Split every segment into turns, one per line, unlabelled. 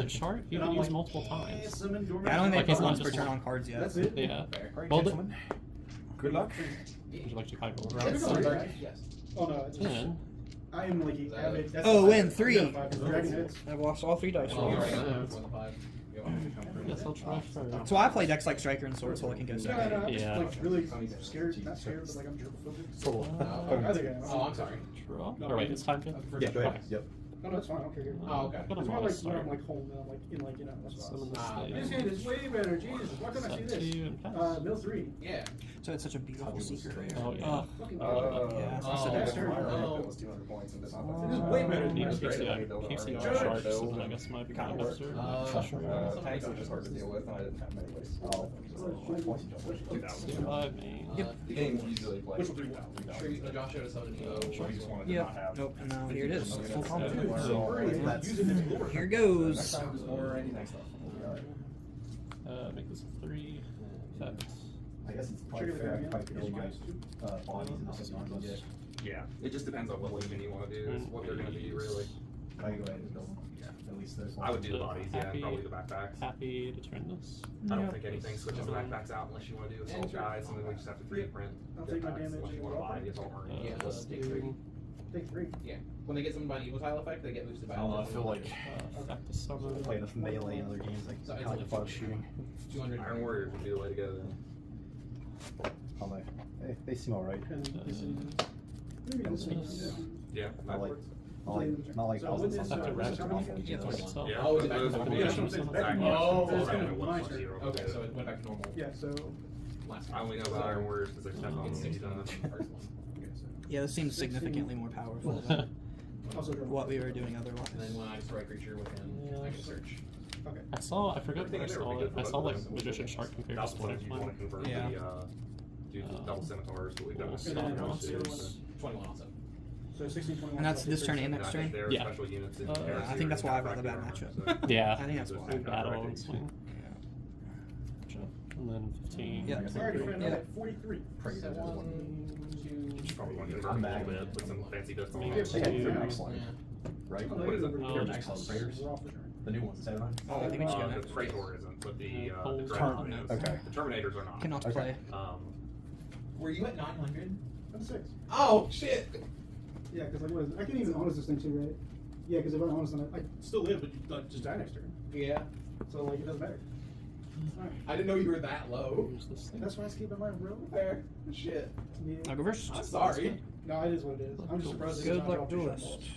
but Shark you can use multiple times.
Yeah,
I don't think
Like,
they
it's
put
not
once per
just
turn
one.
on cards yet.
That's it.
Yeah.
Alright,
Well,
gentlemen. Good luck.
Would you like to kind of go
Yes.
around?
Yes.
Oh no, it's
Then,
I am like avid. that's
Oh,
a
win,
five.
3.
Yeah, five, 'cause Dragon hits.
I've lost all 3 dice
Oh,
rolls.
right.
Yeah.
guess I'll try first.
That's why I play decks like Striker and Sword so I can go
No,
second.
no, I'm just
Yeah.
like really scared, not scared, but like I'm germophobic. I think I am.
Oh, I'm sorry.
Draw. Or wait, it's time to.
Yeah, go ahead.
Yep.
No, no, that's fine. I don't care.
Oh, okay.
I've got a
It's more
model
like when I'm
start.
like home and I'm like in like that's why.
Summon this
This
thing.
game is way better. Jesus, why couldn't I see
Set
this?
2 and pass.
Mill 3.
Yeah.
So it's such a beautiful secret rare.
Oh, yeah.
Fucking
Yeah,
Oh,
so that's
turn.
oh.
This is way better than
Keep
my
CC
straight.
CC
Judge.
Shark, so then I guess might be kind of absurd.
Tanks are just hard to deal with, and I didn't have many ways.
Stand by me.
The game usually plays.
Josh showed us how to do
Sure, you just wanted to
Yep.
not have.
Nope. And now here it is. Full combo.
Dude, so great.
That's-
Using it in
Here
Next
goes.
time is more anything stuff.
Make this a 3. Effect.
I guess it's
Trigger
probably
the
fair. I
guardian.
could probably get bodies in the system to get.
Yeah, it just depends on what weapon you want to do, is what they're going to be, really.
I can go ahead and build them. Yeah. At least there's one.
I would do the bodies, yeah, and
Happy-
probably the backpacks.
Happy to turn this.
I don't think anything switches the backpacks out unless you want to do assault guys, and then we just have to 3D print.
I'll take my
backpacks
damage
Unless you
and
want to
walk
buy
in.
the assault marine.
Yeah, let's take 3.
Take 3.
Yeah. When they get something by an evil tile effect, they get boosted by
I don't know, I feel like
Effect to summon.
I play enough melee in other games, like
So it's
kind
like
of fun shooting.
200.
Iron Warriors would be the way to go then.
I'm like, hey, they seem alright.
And this is maybe this is.
Yeah,
Not like,
So
not like
so
thousands
this
of
is-
After
stuff.
red,
this is how many again?
yeah, target itself.
Yeah,
Oh, is it
those
back to
would be
normal?
exactly.
Oh,
It's
okay.
only 1 + 0.
Okay, so it went back to normal.
Yeah, so
Last
I only know about Iron Warriors because they're stepping on
It's
the
6
done.
on the first one.
okay, so
Yeah, this seems significantly more powerful than
also draw.
what we were doing
And then
otherwise.
when I destroy a creature within, I can search.
Okay.
I forgot where I saw it. I saw like Magician Shark compared to
That's one
Splinter
if you want to
Twin.
convert
Yeah.
the do double scimitars, but we've done
Well,
it.
And then
Stop
also,
monsters.
21 also.
So 16, 21.
And that's this turn and
And I
next
think
turn?
there are
Yeah.
special units in
I
comparison
think that's
to
why I've got the bad
Refracted
matchup.
armor, so-
Yeah.
I think that's why.
Those
Battle
Refracted
and swing.
Yeah.
Gotcha. And then 15.
Yeah.
Alright, friend, I'm
Yeah.
at 43.
So 1, 2,
You should probably want to convert
I'm
them a
back.
little bit, put some fancy bits on
Yeah.
it.
They had
Two.
they're excellent, right?
Oh,
What is it?
Oh,
They're excellent freighters.
We're off the turn.
The new ones, is that right?
Oh, I think we should go
The
next.
Praetor isn't, but the
Poles
Dreadnought
are
is.
Okay.
The Terminators are not.
Cannot
Okay.
play.
Were you at 900?
I'm 6.
Oh, shit!
Yeah, because like, what is it? I can even honest this thing too, right? Yeah, because if I'm honest, then I still live, but you just die next turn.
Yeah.
So like, it doesn't matter. Alright.
I didn't know you were that low.
Here's this thing.
That's why I keep in mind, bro.
Fair. Shit.
Yeah.
I'll go first.
I'm sorry.
No, it is what it is. I'm just surprised it's
Good
not
luck,
dropped to
duelist.
shot balls.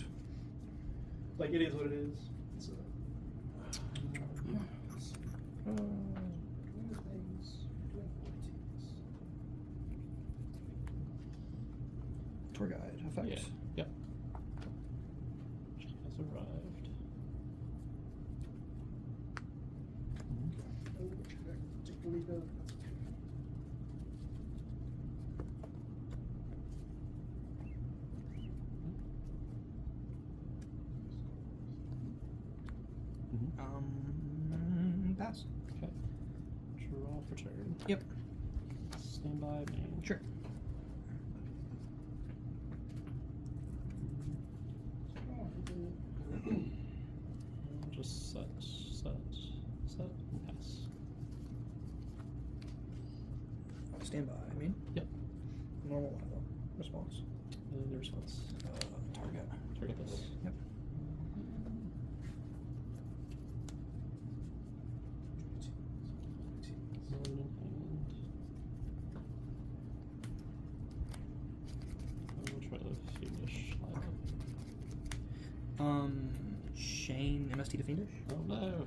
Like, it is what it is. So.
Tour guide effect.
Yeah. Yep. Has arrived.
Pass.
Okay. Draw for turn.
Yep.
Stand by main.
Sure.
Just set, and pass.
Stand by. I mean.
Yep.
Normal level. Response.
And your response.
Target.
Target this.
Yep.
I'll try the Fiendish lineup.
Shane MST to Fiendish.
Oh no.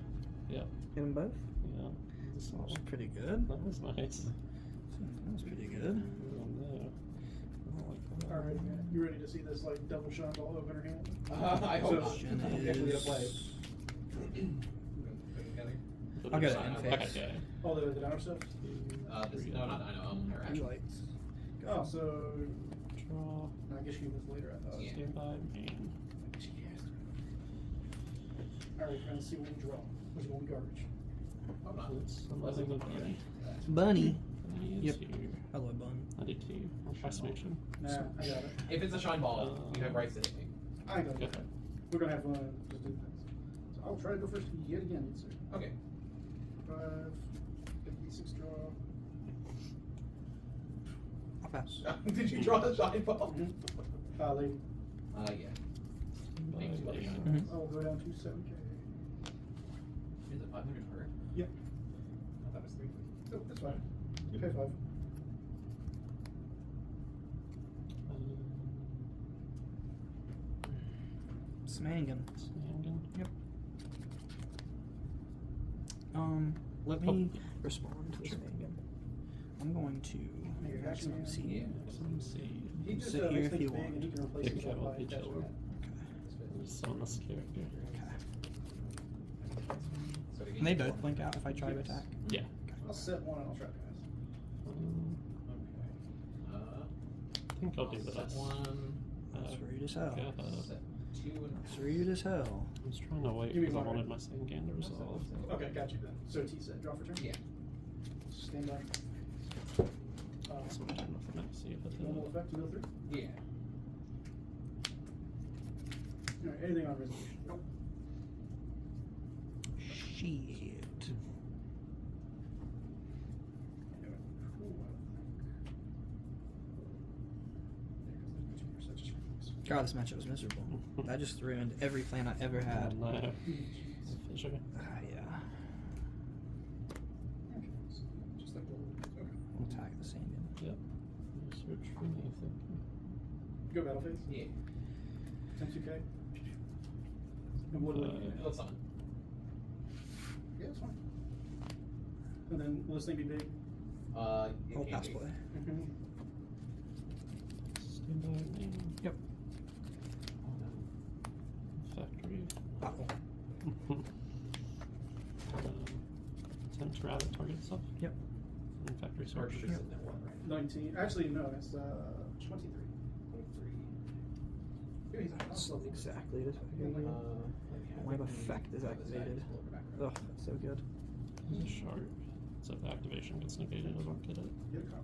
Yeah.
Hit them both.
Yeah. This
That was
was
pretty good.
that was nice.
That was pretty good.
Oh no.
Alright, you ready to see this like double shot all over her hand?
I hope not.
Question
I'm actually gonna
is-
play.
I'll get it in
Okay,
face.
okay.
Oh, the dino stuff?
No, not I know.
Two
Actually.
lights.
Oh, so.
Draw.
No, I guess you was later, I thought.
Yeah.
Stand by main.
Alright, friends, see what we draw. What's going garbage?
I'm not.
Let's unleaven the bunny.
Bunny.
Bunny is
Yep.
here.
Hello, Bun.
I did too. I'll try smooching.
Nah, I got it.
If it's a shine ball, you have rights to hit me.
I ain't gonna do
Okay.
that. We're gonna have fun. Just do things. So, I'll try to go first yet again, sir.
Okay.
5, 56 draw.
I'll pass.
Did you draw the giant ball?
Lady.
Yeah. Thank you.
Mhm.
I'll go down to 7K.
Is it 500 per?
Yep.
I thought it was 350.
Oh, that's fine. You pay 5.
Smangan.
Smangan.
Yep. Let me respond to this Smangan. I'm going to
Make
add some
action.
seed.
Let's see.
He just
Sit here
makes
if
things
you
big
want.
and he can replace
Pick
himself
out
by
each
attachment.
other.
Okay.
Just on this character.
Okay.
So to
Can they
get
both blink out if I try to attack?
Yeah.
I'll set one and I'll try to pass.
I think I'll do
set
this.
one.
That's rude as hell.
Yeah,
Set 2 and
That's rude as hell.
I was trying to wait
Give me
because I
one,
wanted
right?
my Sangan to resolve.
Okay, got you then. So T set, draw for turn?
Yeah.
Stand by.
So I'm trying to see if it
Normal effect, mill 3.
Yeah.
Alright, anything on resolution? Nope.
Shit. God, this matchup was miserable. That just ruined every plan I ever had.
No. Fisher.
Yeah.
Just like the okay.
We'll attack the Sandin.
Yep. Search for anything.
Go battle phase.
Yeah.
10-2K. And what do we
That's fine.
Yeah, it's fine. And then will this thing be big?
It
I'll
can
pass
be.
play.
Stand by me.
Yep.
Factory.
Uh-oh.
Attempt to rabbit target itself.
Yep.
And factory
Or
search.
should
Yep.
sit in that one, right?
19. Actually, no, it's 23.
23.
Yeah, he's
That's
level.
exactly this. My effect is activated. Ugh, that's so good.
It's a sharp. So if the activation gets negated, I don't get it.
Yeah, cop.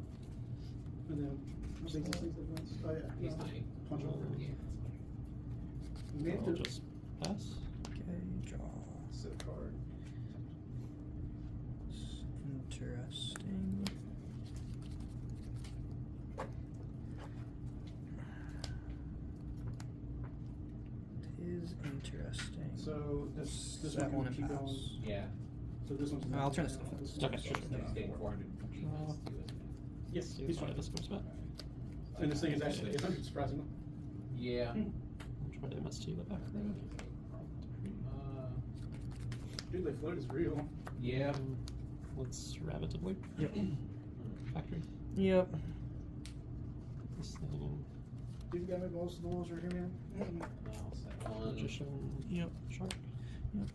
And then, I think these things advance. Oh, yeah.
He's
no.
tiny.
Punch over.
Yeah.
Made
I'll
to
just pass.
Okay, draw.
set a card.
Interesting. It is interesting.
So this
That
one
one
can
and
keep
pass.
going.
Yeah.
So this one's.
I'll turn this to defense.
Okay, sure.
He's getting 400 defense too, isn't it?
Yes,
See
he's
if
fine.
this goes back.
And this thing is actually 800, surprisingly.
Yeah.
I'll try to MST the back row.
Dude, they float is real.
Yeah.
Let's rabbit to blink.
Yep.
Factory.
Yep.
This thing.
Dude, you gotta make most of the walls right here, man.
I'll set one.
Magician.
Yep.
Shark.
Yep.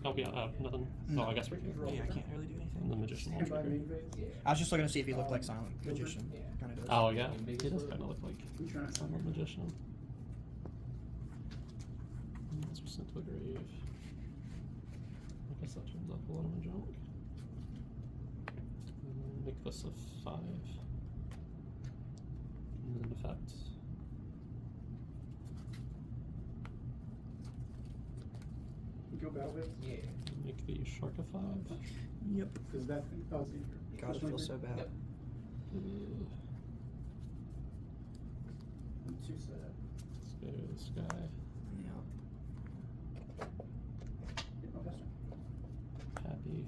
Oh, yeah, nothing.
No.
Oh, I guess we can.
Yeah, I can't really do
And the
anything.
magician will
Stand by
trigger.
main phase.
Yeah.
I was just looking to see if he looked like Silent Magician.
Yeah.
Kind of does.
Oh, yeah. He does kind of look like
We try.
Silent Magician. Let's just send to a grave. I guess that turns off a lot of my junk. Make this a 5. And then effect.
Go battle phase.
Yeah.
Make the shark a 5.
Yep.
Because that thing. Oh, it's easier.
God, it feels so bad.
Yep.
And 2 set.
Let's go to this guy.
Yeah.
Yeah, no, that's fine.
Happy.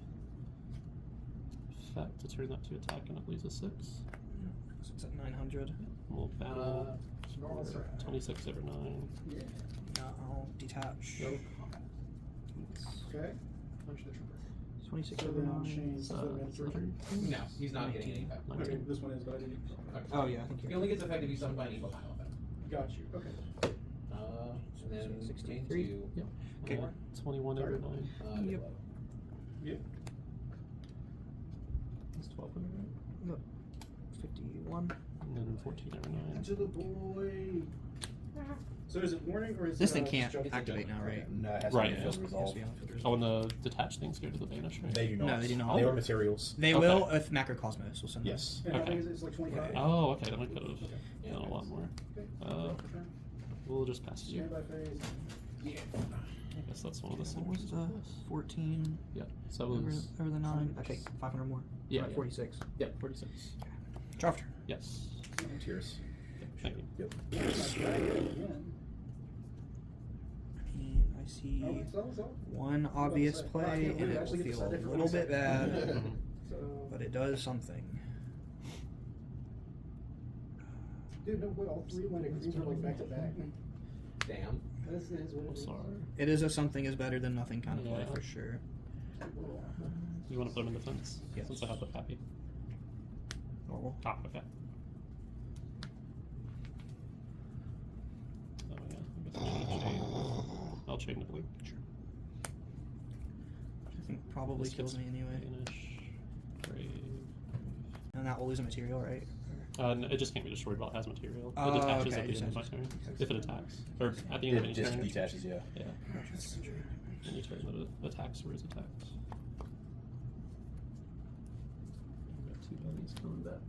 Effect to turn that to attack and it leaves a 6.
So it's at 900.
We'll battle
normal
for
threat.
26 over 9.
Yeah.
I'll detach.
Nope.
Okay.
Punch the trooper.
26
So
over
then I'll
9.
change the mandatory.
No, he's not getting any effect.
Okay, this one is, but I didn't.
Okay.
Oh, yeah, I think
He
you're
only gets effect if he's summoned by an evil pile effect.
Got you. Okay.
And then
So 63.
63.
Yep.
Okay.
21 over 9.
Yep.
Yeah.
That's 1200, right?
51.
And then 14 over 9.
To the boy. So is it warning or is
This
it,
thing can't
jump?
activate now, right?
No, it has
Right,
to be
yeah.
field resolve.
Oh, and the detached things go to the banish, right?
They do not.
No, they do not.
They are materials.
They
Okay.
will if Macrocosmos will send them.
Yes.
And how
Okay.
big is it? It's like 25?
Oh, okay, then we could have
Okay.
done a lot more.
Okay.
We'll just pass you.
Stand by phase.
I guess that's one of the
What
symbols.
was the 14
Yeah. So that
over,
was.
over the 9? Okay, 500 more.
Yeah,
Right,
yeah.
46.
Yeah, 46.
Draw turn.
Yes.
Cheers.
Thank you.
Yep.
Again.
And I see
Oh, so.
one obvious
say, I
play,
can't
and
believe I
it will
actually get to
feel
decide
a
it for
little bit
myself.
bad,
Mhm.
So,
but it does something.
dude, no way, all three of my degrees are like back to back.
Damn.
This is what
I'm
it is.
sorry.
It is a something is better than nothing kind of play
Yeah.
for sure.
You want to put him in defense?
Yes.
Since I have the pappy.
Normal.
Ah, okay. Oh yeah, I guess I should chain. I'll chain the blue.
Sure. Which I think probably
This
kills
gets
me anyway.
Banish, grave.
And that will lose a material, right?
No, it just can't be destroyed while it has material. It
Oh,
detaches
okay,
at the
it
end of my
detaches.
turn. If it attacks. Or at the end of any
Just
turn.
detaches, yeah.
Yeah. Any turn that it attacks or is attacked. I've got 2 bunnies coming back.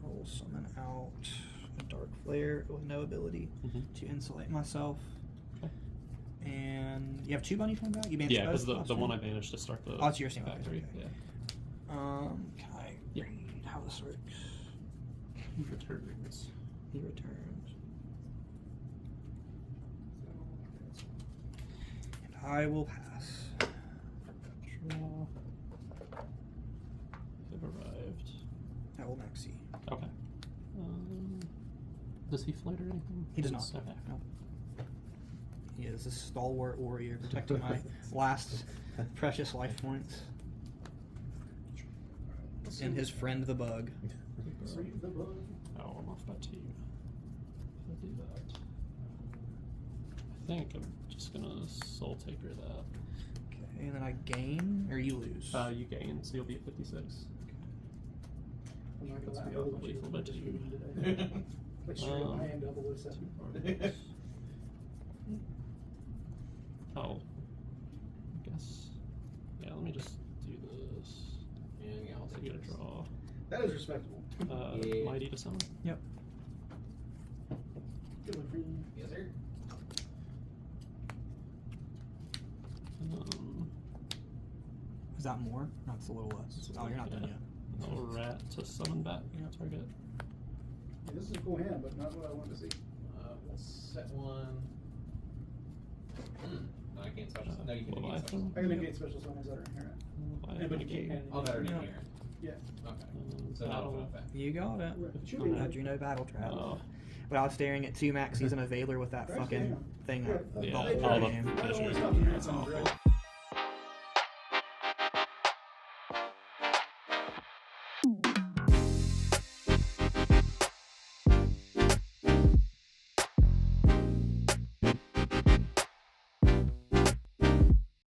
I will summon out a dark flare with no ability
Mhm.
to insulate myself.
Okay.
And you have 2 bunnies coming back? You banished
Yeah, because
both
the
last
one I
turn?
banished to start the
Oh, it's your team, okay,
factory.
okay.
Yeah.
Can I
Yeah.
read how this works?
He returns.
He returns. And I will pass.
Draw. They've arrived.
I will maxi.
Okay. Does he flight or anything?
He does not.
Okay.
No. He is a stalwart warrior protecting my last precious life points. And his friend the bug.
Free the bug.
Oh, I'm off by 2. If I do that, I think I'm just gonna Soul Taker that.
Okay, and then I gain, or you lose.
You gain, so you'll be at 56.
I'm not gonna
Let's
lie,
be
I
off
will
the
let you
lethal by
just
2.
read it today. Like straight up, I am double with 7.
2 cards. Oh, I guess. Yeah, let me just do this.
Yeah, I'll
To
take
get a
this.
draw.
That is respectable.
Yeah.
Mighty to summon.
Yep.
Good one for you.
Yes, sir.
Is that more? No, it's a little less. Oh, you're not done yet.
A rat to summon back.
Yeah.
Target.
Yeah, this is a cool hand, but not what I wanted to see.
We'll set one. No, I can't special. No, you can negate special.
Leviathan.
I can negate special summons that are inherent.
Leviathan
Yeah, but you
again.
can't.
Oh, that are
Yeah.
not here.
Yeah.
Okay. So not
battle.
open effect.
You got it.
Right. Should be.
Had you know battle trap.
Oh.
Without staring at 2 maxis and a Veiler with that
Right,
fucking
yeah.
thing
Yeah.
up
Yeah,
the
all
whole
the
game.
I don't want
finishers.
to stop the unit summons, right?